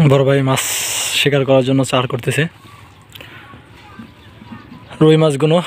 বড় ভাই মাছ শিকার করার জন্য চার করতেছে। রুই মাছগুলো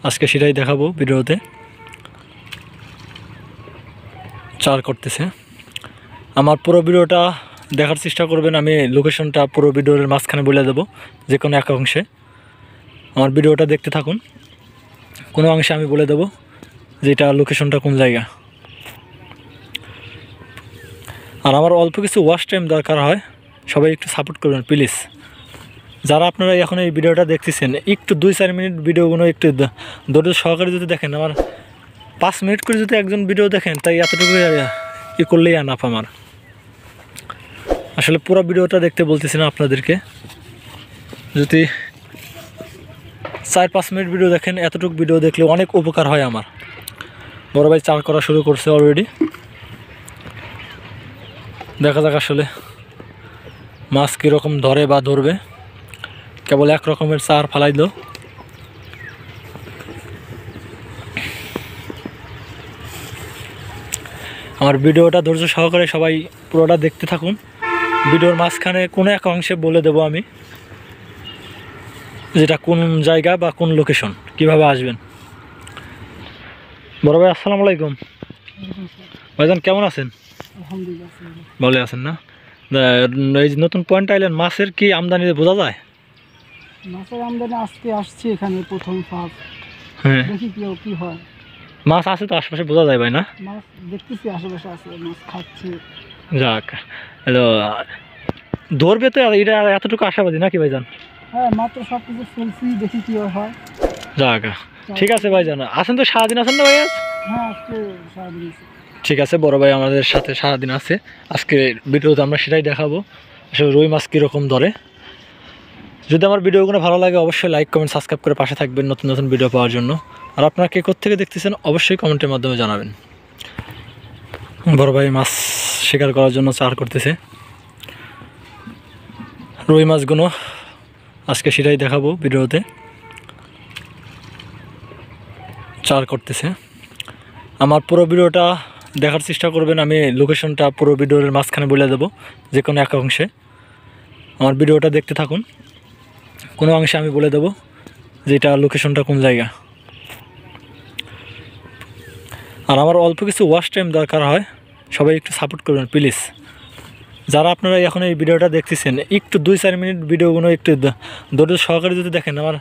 আজকে সেটাই দেখাবো ভিডিওতে। চার করতেছে। আমার পুরো ভিডিওটা দেখার চেষ্টা করবেন। আমি লোকেশনটা পুরো ভিডিওর মাঝখানে বলে দেবো, যে কোনো এক অংশে। আমার ভিডিওটা দেখতে থাকুন। কোনো অংশে আমি বলে দেবো যে এটা লোকেশনটা কোন জায়গা। আর আমার অল্প কিছু ওয়াচ টাইম দরকার হয়, সবাই একটু সাপোর্ট করবেন প্লিজ। যারা আপনারা এখন এই ভিডিওটা দেখতেছেন, একটু 2-4 মিনিট ভিডিওগুলো একটু ধৈর্য সহকারে যদি দেখেন, আমার 5 মিনিট করে যদি একজন ভিডিও দেখেন, তাই এতটুকু ই করলেই আনাফ আমার। আসলে পুরো ভিডিওটা দেখতে বলতেছি না আপনাদেরকে। যদি 4-5 মিনিট ভিডিও দেখেন, এতটুকু ভিডিও দেখলে অনেক উপকার হয় আমার। বড় ভাই চার করা শুরু করছে অলরেডি। দেখা যাক আসলে মাছ কীরকম ধরে বা ধরবে। কেবল এক রকমের চার ফালাইল। আমার ভিডিওটা ধৈর্য সহকারে সবাই পুরোটা দেখতে থাকুন। ভিডিওর মাঝখানে কোনো এক অংশে বলে দেবো আমি যেটা কোন জায়গা বা কোন লোকেশন, কিভাবে আসবেন। বড় ভাই আসসালামু আলাইকুম। ভাইজান কেমন আছেন? ভালো আছেন না? এই যে নতুন পয়েন্ট আইলেন, মাছের কি আমদানি বোঝা যায়? মাছের আমদানি আজকে আসছে এখানে প্রথম ফার্স্ট। হ্যাঁ, দেখি কি হয়। মাছ আছে তো আশেপাশে, বোঝা যায় ভাই না? মাছ দেখতেছি আশেপাশে আছে, মাছ খাচ্ছে। যাক, হ্যালো, ধরবে তো এটা এতটুকু আশাবাদী নাকি ভাইজান? হ্যাঁ, মাত্র সব কিছু ফেলছি, দেখি কি হয়। যাক, ঠিক আছে ভাইজান। আছেন তো সারাদিন? আছেন না ভাই আজ? হ্যাঁ, আজকে সারাদিন। ঠিক আছে, বড় ভাই আমাদের সাথে সারাদিন আছে। আজকে ভিডিওতে আমরা সেটাই দেখাবো আসলে রুই মাছ কীরকম ধরে। যদি আমার ভিডিওগুলো ভালো লাগে, অবশ্যই লাইক কমেন্ট সাবস্ক্রাইব করে পাশে থাকবেন নতুন নতুন ভিডিও পাওয়ার জন্য। আর আপনারা কে কোত্থেকে দেখতেছেন অবশ্যই কমেন্টের মাধ্যমে জানাবেন। বড় ভাই মাছ শিকার করার জন্য চার করতেছে। রুই মাছগুলো আজকে সেটাই দেখাবো ভিডিওতে। চার করতেছে। আমার পুরো ভিডিওটা দেখার চেষ্টা করবেন। আমি লোকেশনটা পুরো ভিডিওর মাঝখানে বলে দেবো, যে কোনো এক অংশে। আমার ভিডিওটা দেখতে থাকুন। কোনো অংশে আমি বলে দেবো যে এটা লোকেশনটা কোন জায়গা। আর আমার অল্প কিছু ওয়াচ টাইম দরকার হয়, সবাই একটু সাপোর্ট করবেন প্লিজ। যারা আপনারা এখন এই ভিডিওটা দেখতেছেন, একটু 2-4 মিনিট ভিডিওগুলো একটু ধৈর্য সহকারে যদি দেখেন, আমার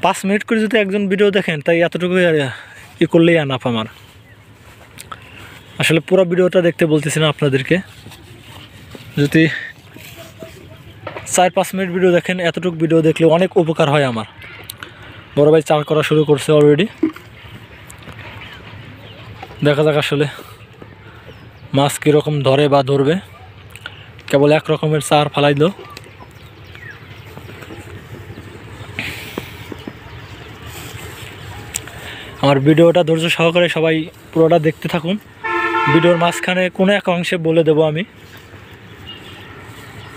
5 মিনিট করে যদি একজন ভিডিও দেখেন, তাই এতটুকু ই করলেই আনাফ আমার। আসলে পুরো ভিডিওটা দেখতে বলতেছি না আপনাদেরকে। যদি 4-5 মিনিট ভিডিও দেখেন, এতটুকু ভিডিও দেখলে অনেক উপকার হয় আমার। বড় ভাই চার করা শুরু করছে অলরেডি। দেখা যাক আসলে মাছ কীরকম ধরে বা ধরবে। কেবল এক রকমের চার ফালাইল। আমার ভিডিওটা ধৈর্য সহকারে সবাই পুরোটা দেখতে থাকুন। ভিডিওর মাঝখানে কোনো এক অংশে বলে দেবো আমি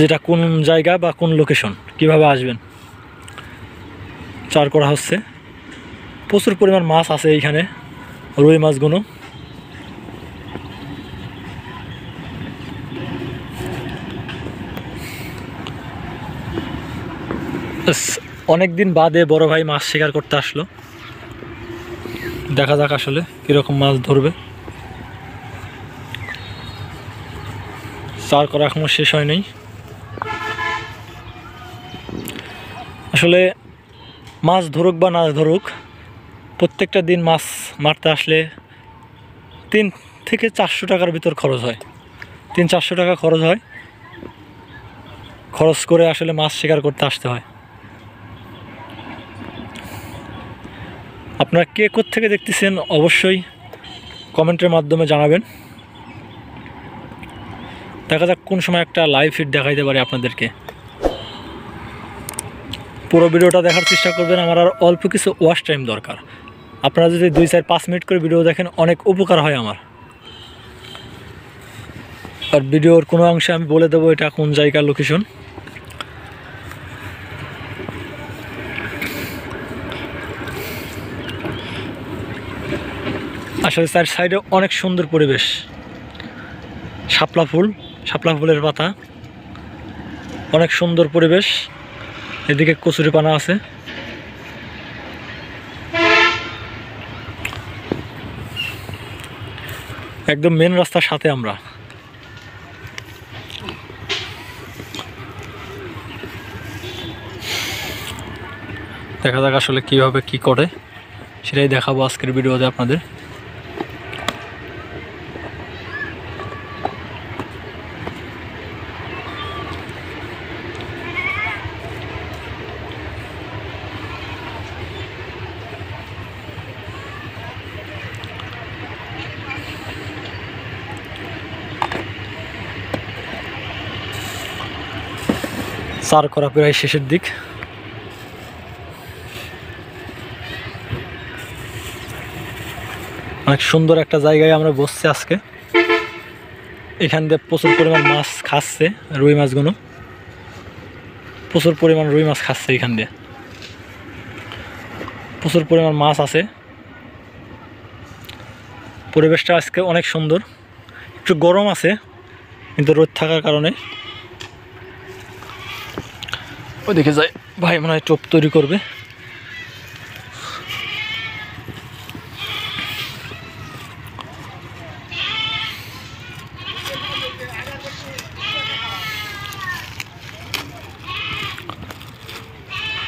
যেটা কোন জায়গা বা কোন লোকেশন, কিভাবে আসবেন। চার করা হচ্ছে। প্রচুর পরিমাণ মাছ আছে এইখানে, রুই মাছগুলো। অনেক দিন বাদে বড় ভাই মাছ শিকার করতে আসলো। দেখা যাক আসলে কীরকম মাছ ধরবে। চার করা এখনও শেষ হয়নি। আসলে মাছ ধরুক বা না ধরুক, প্রত্যেকটা দিন মাছ মারতে আসলে 3 থেকে 400 টাকার ভিতর খরচ হয়। 300-400 টাকা খরচ হয়। খরচ করে আসলে মাছ শিকার করতে আসতে হয়। আপনারা কে কোত্থেকে দেখতেছেন অবশ্যই কমেন্টের মাধ্যমে জানাবেন। দেখা যাক কোন সময় একটা লাইভ ফিড দেখাইতে পারি আপনাদেরকে। পুরো ভিডিওটা দেখার চেষ্টা করবেন। আমার আর অল্প কিছু ওয়াচ টাইম দরকার। আপনারা যদি 2-4-5 মিনিট করে ভিডিও দেখেন, অনেক উপকার হয় আমার। আর ভিডিওর কোনো অংশে আমি বলে দেবো এটা কোন জায়গার লোকেশন। আসলে চার সাইডে অনেক সুন্দর পরিবেশ। শাপলা ফুলের পাতা, অনেক সুন্দর পরিবেশ। এদিকে কচুরিপানা আছে। একদম মেন রাস্তার সাথে আমরা। দেখা যাক আসলে কীভাবে কি করে, সেটাই দেখাবো আজকের ভিডিওতে আপনাদের। চার করা প্রায় শেষের দিক। অনেক সুন্দর একটা জায়গায় আমরা বসছি আজকে। এখান দিয়ে প্রচুর পরিমাণ মাছ খাচ্ছে, রুই মাছগুলো প্রচুর পরিমাণ রুই মাছ খাচ্ছে। এখান দিয়ে প্রচুর পরিমাণ মাছ আছে। পরিবেশটা আজকে অনেক সুন্দর। একটু গরম আছে, কিন্তু রোদ থাকার কারণে। ওইদিকে যাই, ভাই মনে হয় টোপ তৈরি করবে।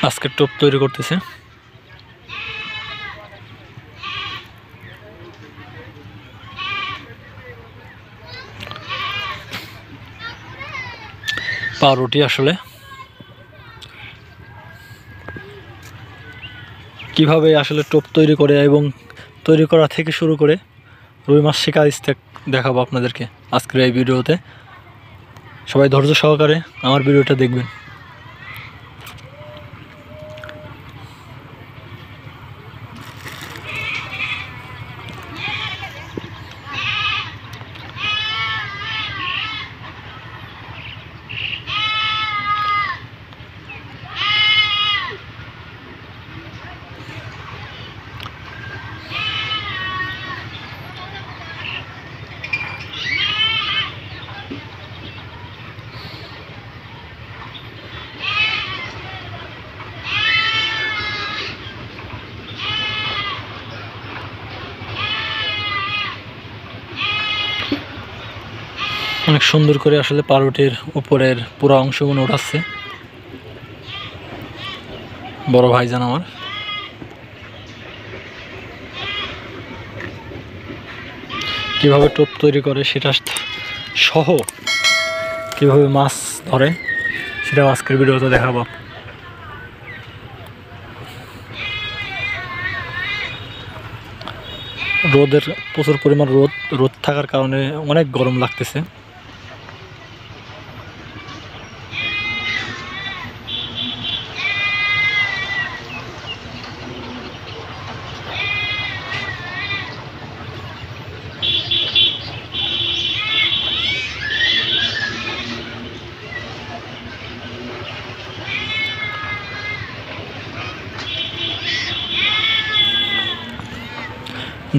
আজকে টোপ তৈরি করতেছে। পাউরুটি আসলে কিভাবে আসলে টোপ তৈরি করে এবং তৈরি করা থেকে শুরু করে রুই মাছ শেখা স্টেপ দেখাবো আপনাদেরকে আজকের এই ভিডিওতে। সবাই ধৈর্য সহকারে আমার ভিডিওটা দেখবেন। অনেক সুন্দর করে আসলে পাউরুটির উপরের পুরো অংশগুলো উঠাচ্ছে বড় ভাইজান আমার। কিভাবে টোপ তৈরি করে সেটা সহ কিভাবে মাছ ধরে সেটাও আজকের ভিডিওতে দেখাবো। রোদের প্রচুর পরিমাণ রোদ থাকার কারণে অনেক গরম লাগতেছে।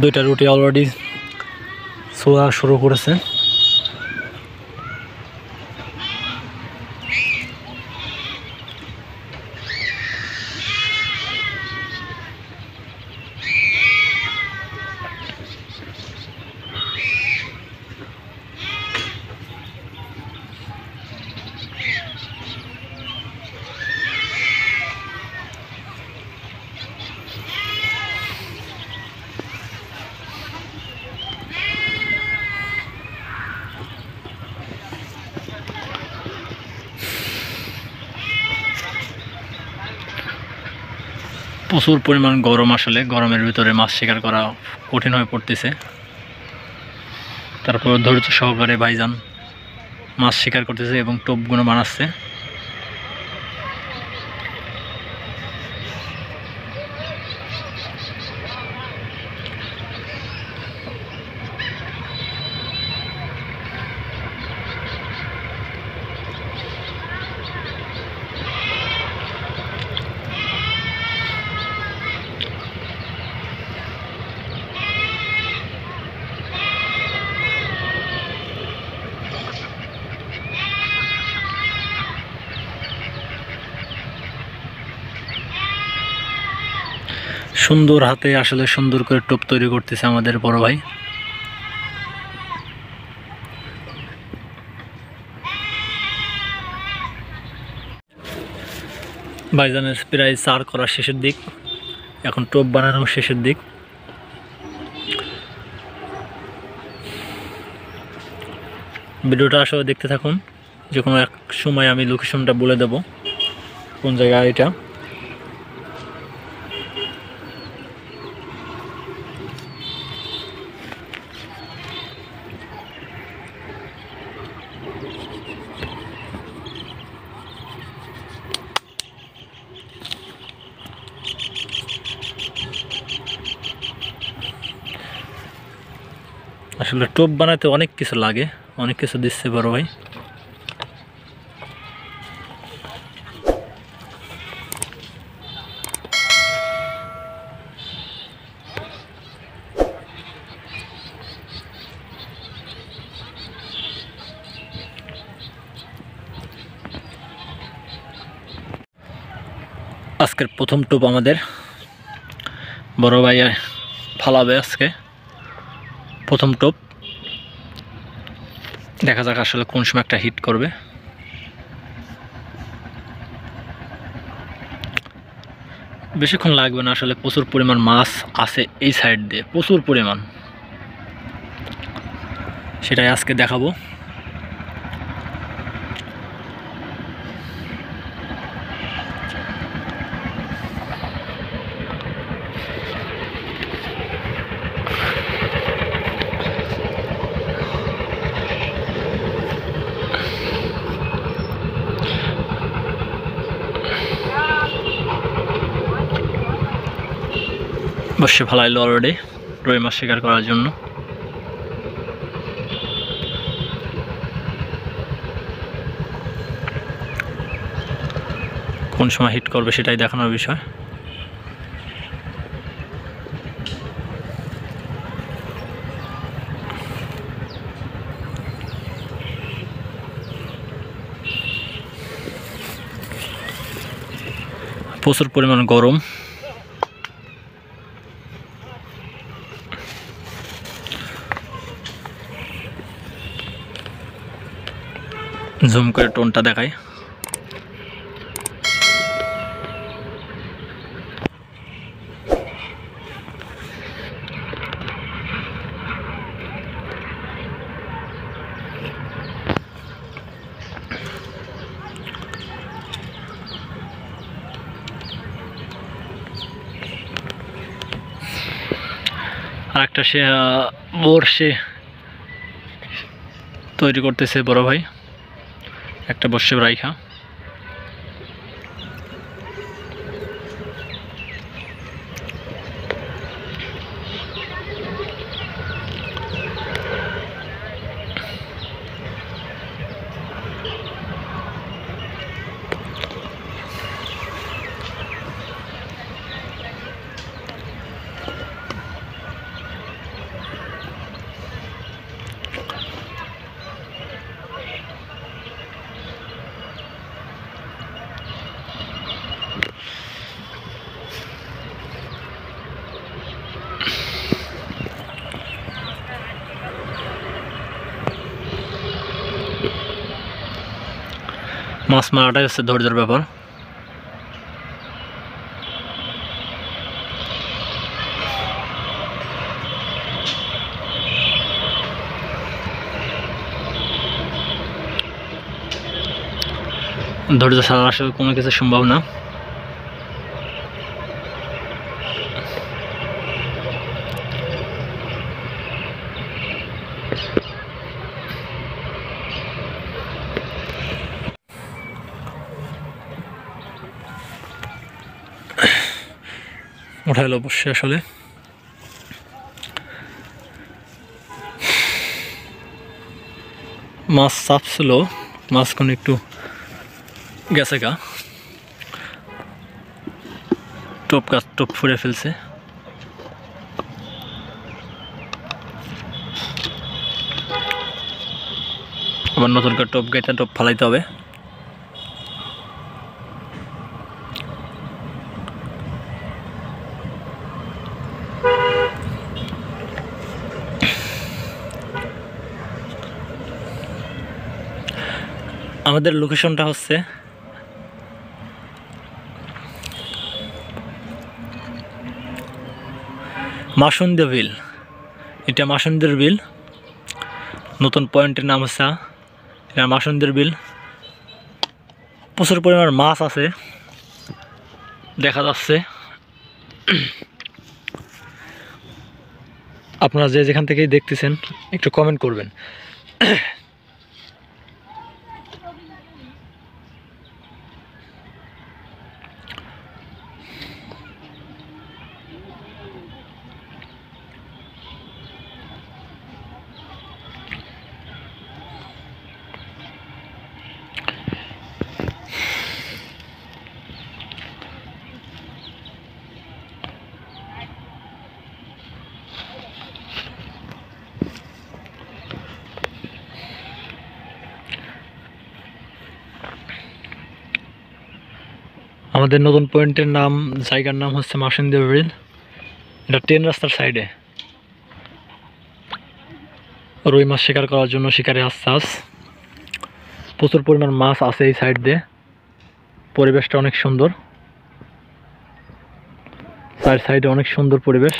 দুইটা রুটি অলরেডি ছোঁয়া শুরু করেছে। প্রচুর পরিমাণ গরম, আসলে গরমের ভিতরে মাছ শিকার করা কঠিন হয়ে পড়তেছে। তারপর ধৈর্য সহকারে ভাইজান মাছ শিকার করতেছে এবং টোপগুলো বানাচ্ছে। সুন্দর হাতে আসলে সুন্দর করে টোপ তৈরি করতেছে আমাদের বড় ভাই। ভাইজানের প্রায় চার করা শেষের দিক, এখন টোপ বানানো শেষের দিক। ভিডিওটা আসলে দেখতে থাকুন, যে কোনো এক সময় আমি লোকেশনটা বলে দেব কোন জায়গায় এটা। আসলে টোপ বানাতে অনেক কিছু লাগে, অনেক কিছু দিচ্ছে বড় ভাই। আজকের প্রথম টোপ আমাদের বড় ভাই ফালাবে আজকে প্রথম টোপ। দেখা যাক আসলে কোন সময় একটা হিট করবে। বেশিক্ষণ লাগবে না, আসলে প্রচুর পরিমাণ মাছ আছে এই সাইড দিয়ে, প্রচুর পরিমাণ, সেটাই আজকে দেখাবো। বসে ফেলাইলো অলরেডি রুই মাছ শিকার করার জন্য। কোন সময় হিট করবে সেটাই দেখানোর বিষয়। প্রচুর পরিমাণ গরম, জুম করে টোনটা দেখাই। আর একটা সে বর্ষে তৈরি করতেছে বড় ভাই, একটা বর্ষে রাইখা। মাছ মারাটাই হচ্ছে ধৈর্যের ব্যাপার। ধৈর্য ছাড়া আসলে কোনো কিছু সম্ভব না। উঠাইলো অবশ্যই, আসলে মাছ চাপ ছিল, মাছখানে একটু গেছে গা, টোপ ফুড়ে ফেলছে। আবার নতুন করে টোপ গাইতে টোপ ফালাইতে হবে। আমাদের লোকেশনটা হচ্ছে মাসুন্দিয়া বিল। এটা মাসুন্দিয়ার বিল। নতুন পয়েন্টের নাম হচ্ছে এটা মাসুন্দিয়ার বিল। প্রচুর পরিমাণ মাছ আছে দেখা যাচ্ছে। আপনারা যে যেখান থেকেই দেখতেছেন একটু কমেন্ট করবেন। আমাদের নতুন পয়েন্টের নাম, জায়গার নাম হচ্ছে মাসুন্দিয়া বিল। এটা ট্রেন রাস্তার সাইডে। রুই মাছ শিকার করার জন্য শিকারে আসছে আজ। প্রচুর পরিমাণ মাছ আছে এই সাইড দিয়ে। পরিবেশটা অনেক সুন্দর, চার সাইডে অনেক সুন্দর পরিবেশ।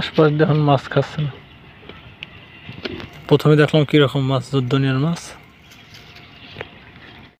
আশপাশ দেখুন মাছ খাচ্ছে না। প্রথমে দেখলাম কিরকম মাছ, দুনিয়ার মাছ।